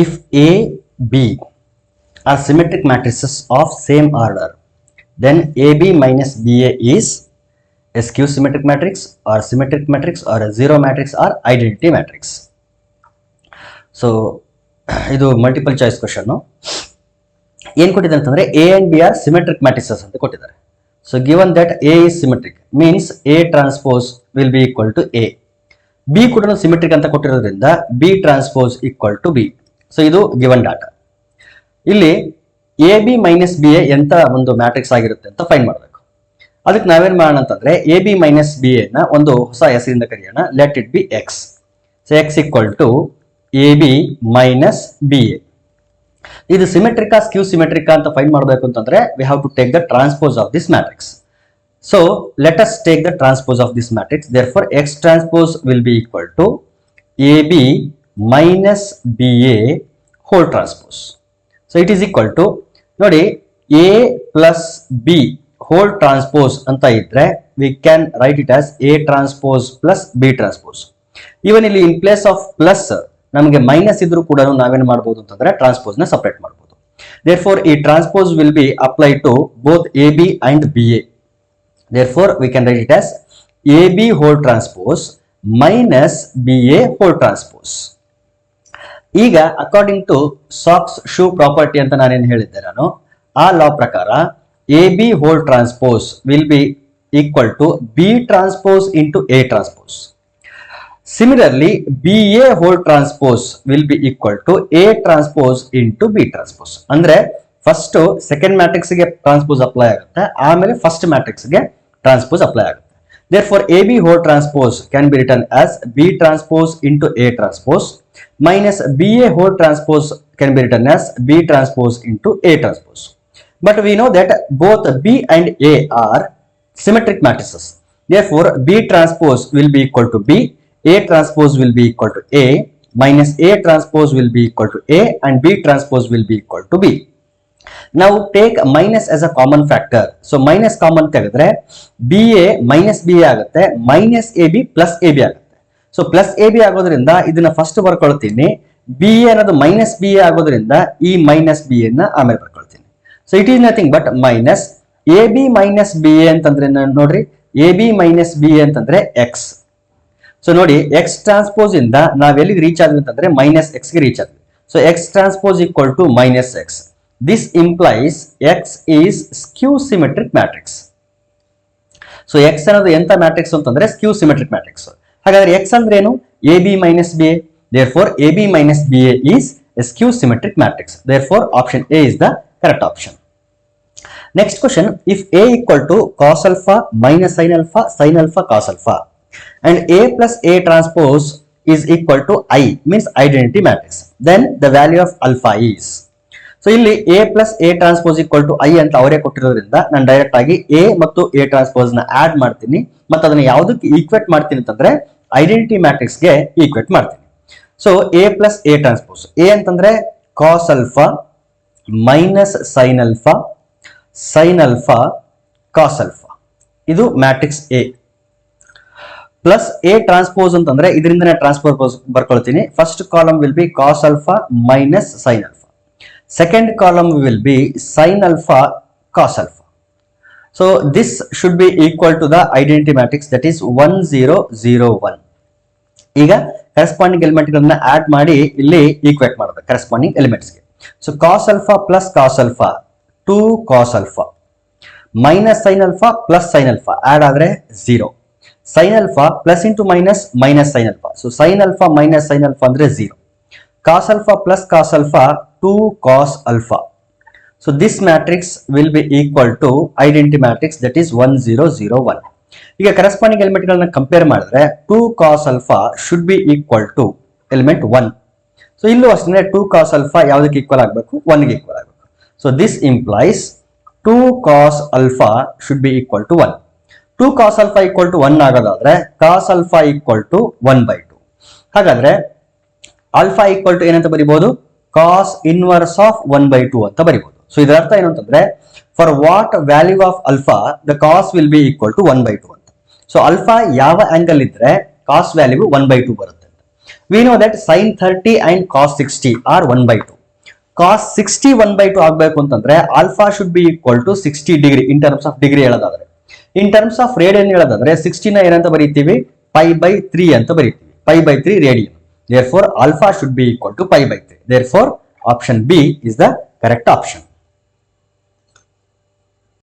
If A, B are symmetric matrices of same order, then AB minus BA is a skew symmetric matrix or symmetric matrix or a zero matrix or identity matrix. So ಇದು multiple choice question. ಏನು ಕೊಟ್ಟಿದ್ದಾರೆ ಅಂತಂದ್ರೆ A and B are symmetric matrices ಅಂತ ಕೊಟ್ಟಿದ್ದಾರೆ. So given that A is symmetric means A transpose will be equal to A. B ಕೂಡ symmetric ಅಂತ ಕೊಟ್ಟಿರೋದ್ರಿಂದ B transpose equal to B. So ಇದು given data. ಇಲ್ಲಿ AB minus BA ಎಂತ ಒಂದು matrix ಆಗಿರುತ್ತೆ ಅಂತ ಫೈಂಡ್ ಮಾಡಬೇಕು. ಅದಕ್ಕೆ ನಾವೇನ್ ಮಾಡೋಣ ಅಂತಂದ್ರೆ AB minus BA ನ ಒಂದು ಹೊಸ ಹೆಸರಿಂದ ಕರೆಯೋಣ. Let it be X. So X equal to AB minus BA. ಇದು ಸಿಮೆಟ್ರಿಕಾ ಸ್ಕ್ಯೂ ಸಿಮೆಟ್ರಿಕಾ ಅಂತ ಫೈಂಡ್ ಮಾಡಬೇಕು ಅಂತಂದ್ರೆ we have to take the transpose of this matrix. So let us take the transpose of this matrix. Therefore X transpose will be equal to AB minus BA whole transpose. So it is equal to ನೋಡಿ A plus B whole transpose ಅಂತ ಇದ್ರೆ we can write it as A transpose plus B transpose. Even ಇಲ್ಲಿ in place of plus ನಮಗೆ minus ಇದ್ರೂ ಕೂಡ ನಾವೇನು ಮಾಡಬಹುದು ಅಂತಂದ್ರೆ ಟ್ರಾನ್ಸ್ಪೋಸ್ ನ ಸಪರೇಟ್ ಮಾಡಬಹುದು. Therefore ಈ transpose will be applied to both AB and BA. Therefore we can write it as AB whole transpose minus BA whole transpose. ಈಗ ಅಕಾರ್ಡಿಂಗ್ ಟು ಸಾಕ್ಸ್ ಶೂ ಪ್ರಾಪರ್ಟಿ ಅಂತ ನಾನೇನು ಹೇಳಿದ್ದೆ ನಾನು, ಆ ಲಾ ಪ್ರಕಾರ AB whole transpose will be equal to B transpose into A transpose. Similarly, BA whole transpose will be equal to A transpose into B transpose. ಅಂದ್ರೆ ಫಸ್ಟ್ ಸೆಕೆಂಡ್ ಮ್ಯಾಟ್ರಿಕ್ಸ್ ಗೆ ಟ್ರಾನ್ಸ್ಪೋಸ್ ಅಪ್ಲೈ ಆಗುತ್ತೆ, ಆಮೇಲೆ ಫಸ್ಟ್ ಮ್ಯಾಟ್ರಿಕ್ಸ್ ಗೆ transpose apply ಆಗುತ್ತೆ. Therefore AB whole transpose can be written as B transpose into A transpose minus BA whole transpose can be written as B transpose into A transpose. But we know that both B and A are symmetric matrices. Therefore B transpose will be equal to B, A transpose will be equal to A, minus A transpose will be equal to A, and B transpose will be equal to B. Now take minus as a common factor. So minus common ತೆಗೆದ್ರೆ BA minus BA ಆಗುತ್ತೆ, minus AB plus AB ಆಗುತ್ತೆ. So plus AB ಆಗೋದ್ರಿಂದ ಇದನ್ನ first ಬರ್ಕೊಳ್ತೀನಿ, BA ಅನ್ನೋದು minus BA ಆಗೋದ್ರಿಂದ ಈ minus BA ನ ಆಮೇಲೆ ಬರ್ಕೊಳ್ತೀನಿ. So it is nothing but minus AB minus BA ಅಂತಂದ್ರೆ ನೋಡ್ರಿ, AB ಮೈನಸ್ BA ಅಂತಂದ್ರೆ X. ಸೊ ನೋಡಿ X ಟ್ರಾನ್ಸ್ಪೋಸ್ ಇಂದ ನಾವ್ ಎಲ್ಲಿಗೆ ರೀಚ್ ಆದ್ವಿ ಅಂತಂದ್ರೆ ಮೈನಸ್ X ಗೆ ರೀಚ್ ಆದ್ವಿ. So X transpose equal to minus X. This implies X is skew symmetric matrix. So X ಅನ್ನೋದು ಎಂತ ಮ್ಯಾಟ್ರಿಕ್ಸ್ ಅಂತಂದ್ರೆ ಸ್ಕ್ಯೂ ಸಿಮೆಟ್ರಿಕ್ ಮ್ಯಾಟ್ರಿಕ್ಸ್. ಹಾಗಾದ್ರೆ X ಅಂದ್ರೆ ಏನು? AB minus BA. Therefore AB minus BA is a skew symmetric matrix. Therefore option A is the correct option. Next question, if A equal to cos alpha minus sin alpha cos alpha and A plus A transpose is equal to I means identity matrix, then the value of alpha is. So ಇಲ್ಲಿ A plus A transpose equal to I ಅಂತ ಅವರೇ ಕೊಟ್ಟಿರೋದ್ರಿಂದ ನಾನು direct ಆಗಿ A ಮತ್ತು A transpose ನ add ಮಾಡ್ತೀನಿ ಮತ್ತೆ ಅದನ್ನ ಯಾವುದಕ್ಕೆ ಈಕ್ವೇಟ್ ಮಾಡ್ತೀನಿ ಅಂತಂದ್ರೆ ಐಡೆಂಟಿಟಿ ಮ್ಯಾಟ್ರಿಕ್ಸ್ ಗೆ ಈಕ್ವೇಟ್ ಮಾಡ್ತೀನಿ. So A plus A transpose, A ಅಂತಂದ್ರೆ cos alpha minus sine alpha cos alpha, ಇದು matrix A. Plus A transpose ಅಂತಂದ್ರೆ ಇದರಿಂದನೇ ಟ್ರಾನ್ಸ್ಪೋಸ್ ಬರ್ಕೊಳ್ತೀನಿ. First column will be cos alpha minus sine alpha. Second column will be sin alpha cos alpha. So this should be equal to the identity matrix, that is 1 0 0 1. ಈಗ corresponding element ಗಳನ್ನ add ಮಾಡಿ ಇಲ್ಲಿ equate ಮಾಡಬೇಕು corresponding elements ಗೆ. So cos alpha plus cos alpha 2 cos alpha minus sine alpha plus sine alpha add ಆದ್ರೆ 0. Sine alpha plus into minus minus sine alpha, so sine alpha minus sine alpha ಅಂದ್ರೆ 0. Cos alpha plus cos alpha 2 cos alpha. So this matrix will be equal to identity matrix, that is 1 0 0 1. ಈಗ corresponding element ಗಳನ್ನ compare ಮಾಡಿದ್ರೆ 2 cos alpha should be equal to element 1. So ಇಲ್ಲೂ ಅಷ್ಟೇ 2 cos alpha ಯಾವುದಕ್ಕೆ equal ಆಗಬೇಕು? 1 ಗೆ equal ಆಗಬೇಕು. So this implies 2 cos alpha should be equal to 1. 2 cos alpha equal to 1 ಆಗೋದಾದ್ರೆ cos alpha equal to 1/2. ಹಾಗಾದ್ರೆ alpha equal to ಏನಂತ ಬರೀಬಹುದು? Cos inverse of 1/2 ಅಂತ ಬರೀಬಹುದು. So ಇದರ ಅರ್ಥ ಏನು ಅಂತಂದ್ರೆ for what value of alpha the cos will be equal to 1/2 ಅಂತ. So alpha ಯಾವ angle ಇದ್ರೆ ಕಾಸ್ ವ್ಯಾಲ್ಯೂ 1/2 ಬರುತ್ತೆ. we know that sin 30 and cos 60 are 1 by 2. Cos 60 1 by 2 ಆಗಬೇಕು ಅಂತಂದ್ರೆ alpha should be equal to 60 degree in terms of degree ಹೇಳೋದಾದ್ರೆ. In terms of radian ಹೇಳೋದಾದ್ರೆ 60 ನ ಏನಂತ ಬರೀತೀವಿ, ಪೈ ಬೈ 3 ಅಂತ ಬರೀತೀವಿ. Pi by 3 radian. Therefore alpha should be equal to pi by 3. Therefore option B is the correct option.